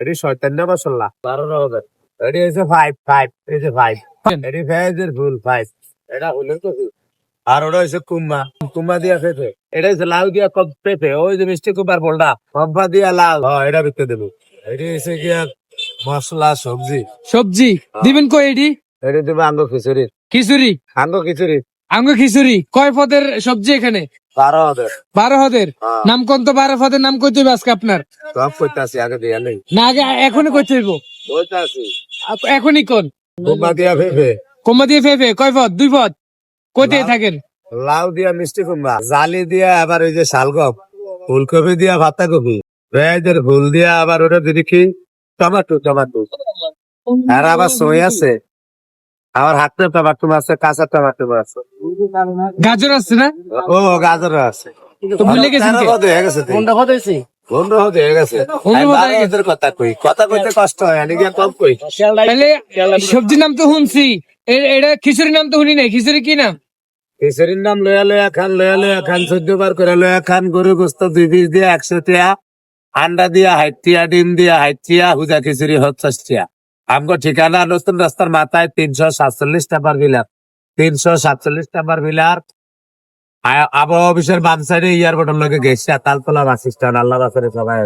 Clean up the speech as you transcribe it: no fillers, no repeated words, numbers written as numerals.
এটি শয়তান্য মশলা 12,000। এটি হচ্ছে 5 এই যে 5 এটি ভেজের ফুল 5 এটা হলো তো। আর ওটা হচ্ছে কুম্মা দিয়া পেঁপে, এটা হচ্ছে লাউ দিয়া পেঁপে, ওই যে মিষ্টি কুমার বলটা কম্পা দিয়া লাউ, এটা বিকতে দেবো। এটি হচ্ছে গিয়া মশলা সবজি সবজি দিবেন কই এডি? এটি দেবো আঙ্গ খিচুড়ি। খিচুড়ি? আঙ্গ খিচুড়ি কয় পদের সবজি এখানে? 12,000। 12 পদের নাম কোন তো? 12 পদের নাম কইতে হবে আজকে আপনার? সব কইতাছি আগে দিয়া নেই, না আগে এখনই কইতে হইব? বলতাছি এখনই কোন? কুম্মা দিয়া পেঁপে, কোম্বা দিয়ে ফেফে কয় পদ? 2 পদ? কইতে থাকেন। লাউ দিয়া মিষ্টি কুমড়া, জালি দিয়া আবার ওই যে শালগম, ফুলকপি দিয়া ভাতা কপি, পেঁয়াজের ফুল দিয়া আবার ওটা দিদি কি টমাটো। আর আবার সই আছে, আমার হাতে টমাটো আছে, কাঁচা টমাটো আছে, গাজর আছে না? ও গাজর আছে। তো ভুলে গেছেন কে? হয়ে গেছে, কোনটা হয়েছে? হয়ে গেছে। কথা কইতে কষ্ট হয়, আমি গিয়ে কম কই। তাহলে সবজির নাম তো শুনছি, এটা খিচুড়ির নাম তো শুনি নাই। খিচুড়ি কি নাম? খিচুড়ির নাম লয়া খান 14 বার করে লয়া খান। গরু গোস্ত 2 পিস দিয়া 100 টিয়া, আন্ডা দিয়া 60 টিয়া, ডিম দিয়া 60 টিয়া, হুজা খিচুড়ি 50 টিয়া। আমগো ঠিকানা নতুন রাস্তার মাথায় 347 নাম্বার বিলার, 347 নাম্বার বিলার, আবহাওয়া অফিসের বাম সাইডে এয়ারপোর্টের লগে গেছে তালতলা বাস স্ট্যান্ড। আল্লাহ বাসারে সবাই